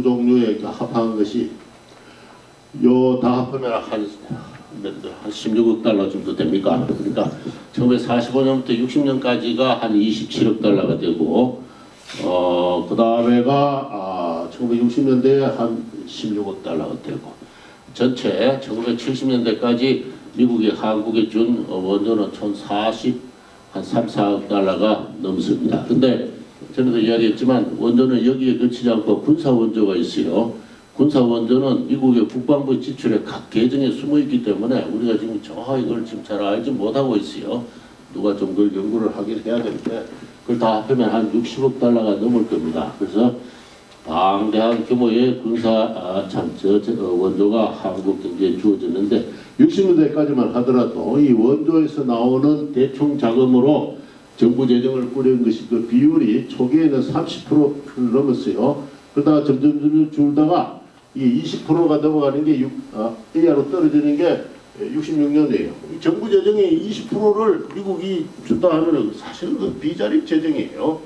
종류에 합한 것이 요 다 합하면 한 16억 달러 정도 됩니까? 그러니까 1945년부터 60년까지가 한 27억 달러가 되고 그 다음에가 1960년대에 한 16억 달러가 되고 전체 1970년대까지 미국이 한국에 준 원조는 총 3, 4억 달러가 넘습니다. 근데 전에도 이야기했지만 원조는 여기에 그치지 않고 군사 원조가 있어요. 군사 원조는 미국의 국방부 지출의 각 계정에 숨어 있기 때문에 우리가 지금 정확하게 그걸 지금 잘 알지 못하고 있어요. 누가 좀 그걸 연구를 하긴 해야 되는데 그걸 다 합하면 한 60억 달러가 넘을 겁니다. 그래서 방대한 규모의 군사 원조가 한국 경제에 주어졌는데 60년대까지만 하더라도 이 원조에서 나오는 대충 자금으로 정부 재정을 꾸린 것이 그 비율이 초기에는 30%를 넘었어요. 그러다가 점점 줄다가 이 20%가 넘어가는 게 이하로 떨어지는 게 66년이에요. 정부 재정의 20%를 미국이 준다 하면은 사실은 그 비자립 재정이에요.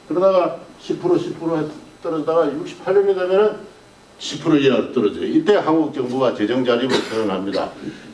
그러다가 10% 떨어지다가 68년이 되면은 10% 이하로 떨어져요. 이때 한국 정부가 재정 자립을 선언합니다.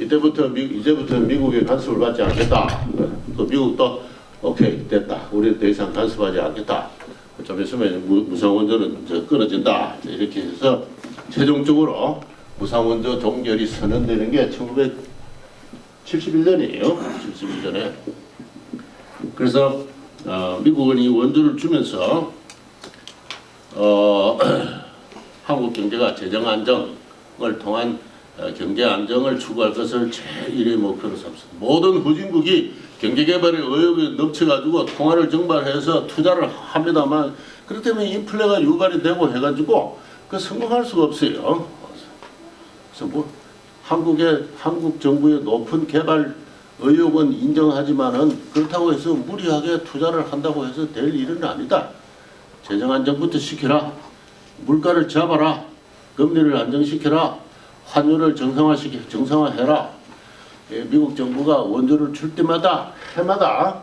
이제부터 미국의 간섭을 받지 않겠다. 또 미국도 오케이 됐다. 우리 더 이상 간섭하지 않겠다. 좀 있으면 무상원조는 끊어진다. 이렇게 해서 최종적으로 무상원조 종결이 선언되는 게 1971년이에요. 71년에. 그래서 미국은 이 원조를 주면서 한국 경제가 재정 안정을 통한 경제 안정을 추구할 것을 제1의 목표로 삼습니다. 모든 후진국이 경제개발에 의욕이 넘쳐가지고 통화를 증발해서 투자를 합니다만 그렇기 때문에 인플레가 유발이 되고 해가지고 그 성공할 수가 없어요. 그래서 뭐 한국 정부의 높은 개발 의욕은 인정하지만은 그렇다고 해서 무리하게 투자를 한다고 해서 될 일은 아니다. 재정 안정부터 시켜라. 물가를 잡아라. 금리를 안정시켜라. 환율을 정상화해라. 미국 정부가 원조를 줄 때마다 해마다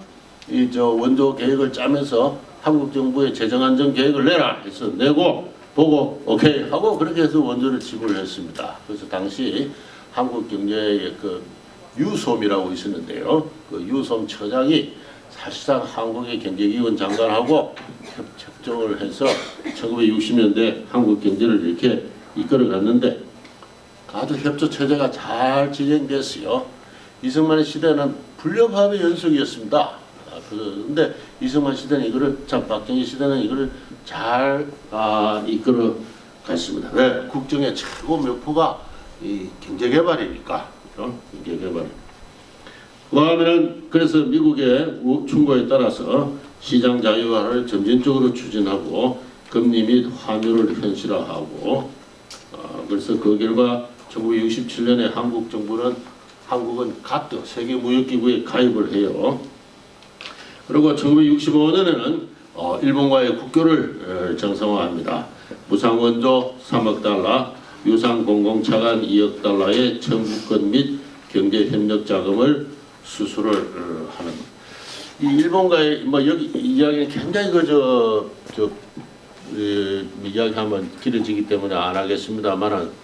원조 계획을 짜면서 한국 정부의 재정 안정 계획을 내라 해서 내고 보고 오케이 하고 그렇게 해서 원조를 지불을 했습니다. 그래서 당시 한국 경제의 그 유솜이라고 있었는데요. 그 유솜 처장이 사실상 한국의 경제기원 장관하고 협정을 해서 1960년대 한국 경제를 이렇게 이끌어갔는데 아주 협조 체제가 잘 진행됐어요. 이승만의 시대는 불협화음의 연속이었습니다. 그런데 이승만 시대는 박정희 시대는 이거를 잘 이끌어 갔습니다. 왜? 국정의 최고 목표가 이 경제개발이니까. 경제개발. 그 다음에는 그래서 미국의 충고에 따라서 시장 자유화를 점진적으로 추진하고 금리 및 환율을 현실화하고 그래서 그 결과 1967년에 한국은 가트 세계무역기구에 가입을 해요. 그리고 1965년에는 일본과의 국교를 정상화합니다. 무상원조 3억 달러, 유상 공공차관 2억 달러의 청구권 및 경제협력 자금을 수수를 하는. 이 일본과의 여기 이야기는 굉장히 이야기하면 길어지기 때문에 안 하겠습니다만은.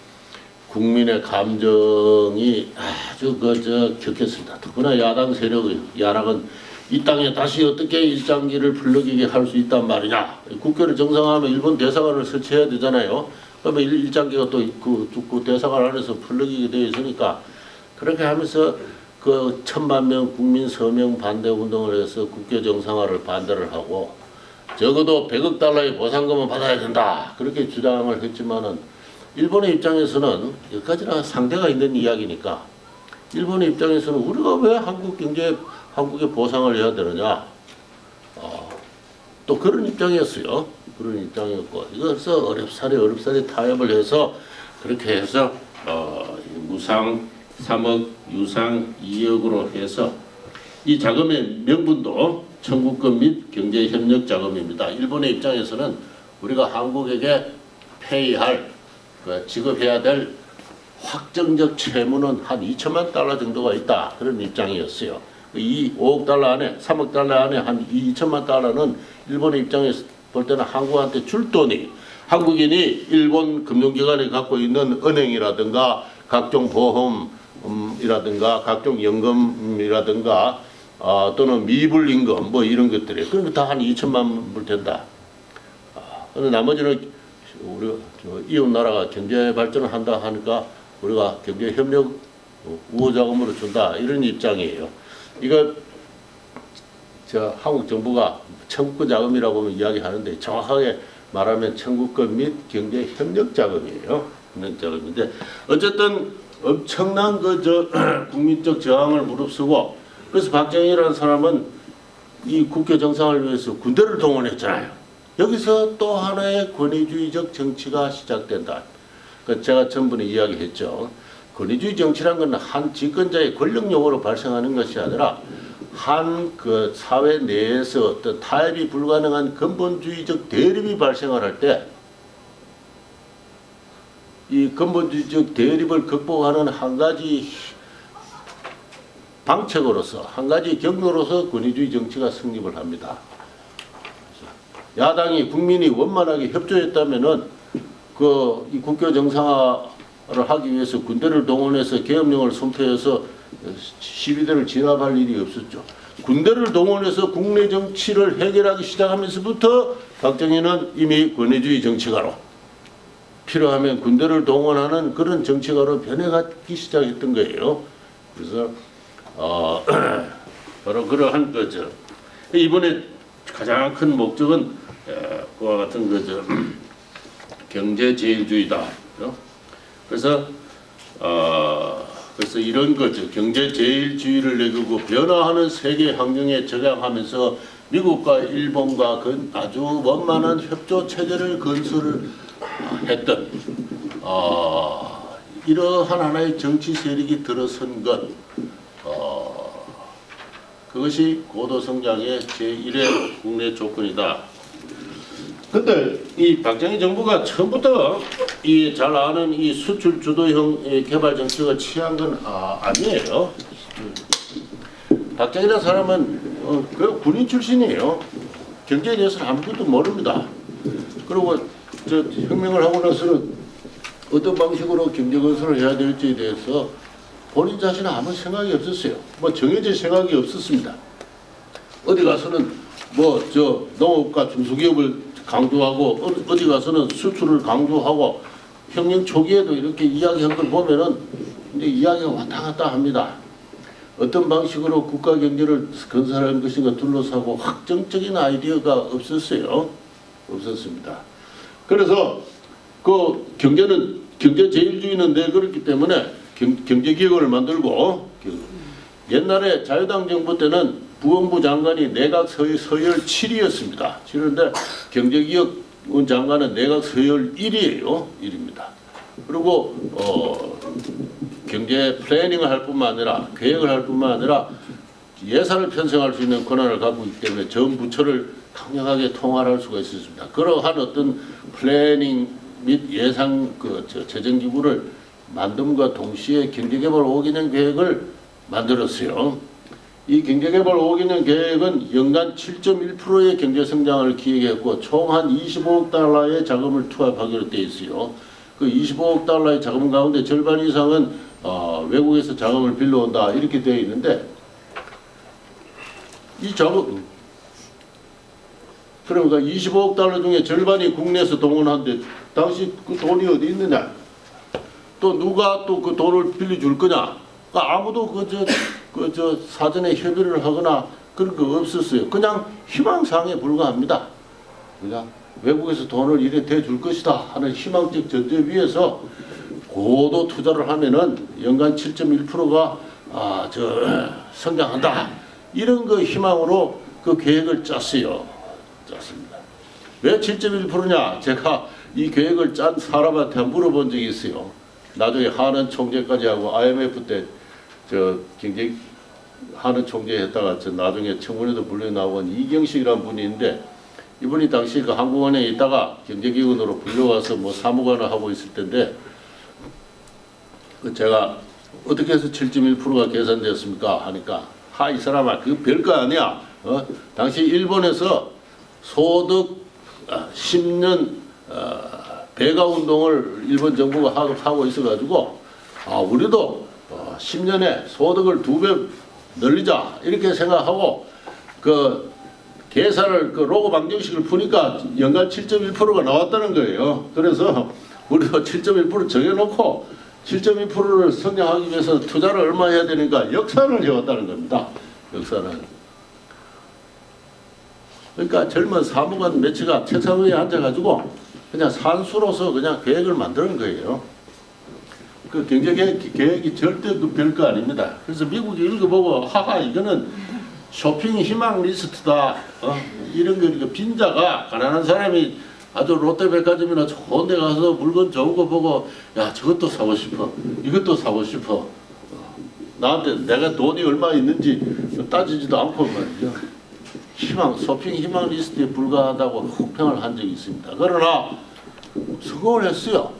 국민의 감정이 아주 격했습니다. 특히나 야당은 이 땅에 다시 어떻게 일장기를 불러기게 할 수 있단 말이냐. 국교를 정상화하면 일본 대사관을 설치해야 되잖아요. 그러면 일장기가 또 그 대사관 안에서 불러기게 되어 있으니까 그렇게 하면서 그 1000만 명 국민 서명 반대 운동을 해서 국교 정상화를 반대를 하고 적어도 100억 달러의 보상금은 받아야 된다. 그렇게 주장을 했지만은 일본의 입장에서는 여기까지나 상대가 있는 이야기니까 일본의 입장에서는 우리가 왜 한국에 보상을 해야 되느냐 또 그런 입장이었어요. 그런 입장이었고 이것을 어렵사리 타협을 해서 그렇게 해서 무상 3억 유상 2억으로 해서 이 자금의 명분도 청구권 및 경제협력 자금입니다. 일본의 입장에서는 우리가 한국에게 지급해야 될 확정적 채무는 한 2천만 달러 정도가 있다. 그런 입장이었어요. 이 5억 달러 안에 3억 달러 안에 한 2천만 달러는 일본의 입장에서 볼 때는 한국한테 줄 돈이 한국인이 일본 금융기관이 갖고 있는 은행이라든가 각종 보험이라든가 각종 연금이라든가 또는 미불임금 뭐 이런 것들이 그런 거 다 한 2천만 불 된다. 그런데 나머지는 우리 이웃 나라가 경제 발전을 한다 하니까 우리가 경제 협력 우호 자금으로 준다 이런 입장이에요. 이거 저 한국 정부가 청구권 자금이라고 이야기하는데 정확하게 말하면 청구권 및 경제 협력 자금이에요. 협력 자금인데 어쨌든 엄청난 국민적 저항을 무릅쓰고 그래서 박정희라는 사람은 이 국교 정상을 위해서 군대를 동원했잖아요. 여기서 또 하나의 권위주의적 정치가 시작된다. 제가 전번에 이야기했죠. 권위주의 정치란 건 한 집권자의 권력 요구로 발생하는 것이 아니라 한 그 사회 내에서 어떤 타협이 불가능한 근본주의적 대립이 발생을 할 때 이 근본주의적 대립을 극복하는 한 가지 방책으로서 한 가지 경로로서 권위주의 정치가 성립을 합니다. 야당이 국민이 원만하게 협조했다면은 이 국교 정상화를 하기 위해서 군대를 동원해서 계엄령을 선포해서 시위대를 진압할 일이 없었죠. 군대를 동원해서 국내 정치를 해결하기 시작하면서부터 박정희는 이미 권위주의 정치가로 필요하면 군대를 동원하는 그런 정치가로 변해가기 시작했던 거예요. 그래서 바로 그러한 거죠. 이번에 가장 큰 목적은 그와 같은 거죠. 경제제일주의다. 그래서 이런 거죠. 경제제일주의를 내걸고 변화하는 세계 환경에 적응하면서 미국과 일본과 아주 원만한 협조 체제를 건설을 했던 이러한 하나의 정치 세력이 들어선 것. 그것이 고도 성장의 제1의 국내 조건이다. 근데 이 박정희 정부가 처음부터 이 잘 아는 이 수출 주도형 개발 정책을 취한 건 아니에요. 박정희라는 사람은 그 군인 출신이에요. 경제에 대해서는 아무것도 모릅니다. 그리고 혁명을 하고 나서는 어떤 방식으로 경제 건설을 해야 될지에 대해서 본인 자신은 아무 생각이 없었어요. 뭐 정해질 생각이 없었습니다. 어디 가서는 농업과 중소기업을 강조하고 어디 가서는 수출을 강조하고 혁명 초기에도 이렇게 이야기한 걸 보면은 이제 이야기가 왔다 갔다 합니다. 어떤 방식으로 국가 경제를 건설하는 것인가 둘러싸고 확정적인 아이디어가 없었어요. 없었습니다. 그래서 그 경제제일주의는 내걸었기 때문에 경제기획원을 만들고 옛날에 자유당 정부 때는 부원부 장관이 내각 서열 7위였습니다. 7위인데 경제기획원 장관은 내각 서열 1위예요. 1위입니다. 그리고 경제 플래닝을 할 뿐만 아니라 계획을 할 뿐만 아니라 예산을 편성할 수 있는 권한을 갖고 있기 때문에 전 부처를 강력하게 통할할 수가 있었습니다. 그러한 어떤 플래닝 및 예산 재정기구를 만듦과 동시에 경제개발 5개년 계획을 만들었어요. 이 경제개발 5개년 계획은 연간 7.1%의 경제성장을 기획했고 총 한 25억 달러의 자금을 투입하기로 되어 있어요. 그 25억 달러의 자금 가운데 절반 이상은 외국에서 자금을 빌려온다 이렇게 되어 있는데 이 자금 그러니까 25억 달러 중에 절반이 국내에서 동원한데 당시 그 돈이 어디 있느냐? 또 누가 또 그 돈을 빌려줄 거냐? 그러니까 아무도 사전에 협의를 하거나 그런 거 없었어요. 그냥 희망사항에 불과합니다. 그냥 외국에서 돈을 이래 대줄 것이다 하는 희망적 전제 위에서 고도 투자를 하면은 연간 7.1%가 성장한다. 이런 거 희망으로 그 계획을 짰어요. 짰습니다. 왜 7.1%냐? 제가 이 계획을 짠 사람한테 물어본 적이 있어요. 나중에 하는 총재까지 하고 IMF 때 경제 하는 총재 했다가 나중에 청문회도 불려 나온 이경식이라는 분이 있는데 이분이 당시 그 한국은행에 있다가 경제기관으로 불려와서 사무관을 하고 있을 텐데 제가 어떻게 해서 7.1%가 계산되었습니까? 하니까 이 사람아 그거 별거 아니야. 당시 일본에서 소득 10년 배가 운동을 일본 정부가 하고 있어가지고 우리도 10년에 소득을 2배 늘리자 이렇게 생각하고 그 계산을 그 로고 방정식을 푸니까 연간 7.1%가 나왔다는 거예요. 그래서 우리도 7.1% 정해놓고 7.2%를 성장하기 위해서 투자를 얼마 해야 되니까 역산을 해왔다는 겁니다. 역산을. 그러니까 젊은 사무관 매치가 책상 위에 앉아가지고 그냥 산수로서 그냥 계획을 만드는 거예요. 그 경제 계획이 절대 그 별거 아닙니다. 그래서 미국이 읽어보고 하하 이거는 쇼핑 희망 리스트다. 이런 거 빈자가 가난한 사람이 아주 롯데백화점이나 좋은 데 가서 물건 좋은 거 보고 야 저것도 사고 싶어. 이것도 사고 싶어. 나한테 내가 돈이 얼마 있는지 따지지도 않고 말이죠. 쇼핑 희망 리스트에 불과하다고 혹평을 한 적이 있습니다. 그러나 성공을 했어요.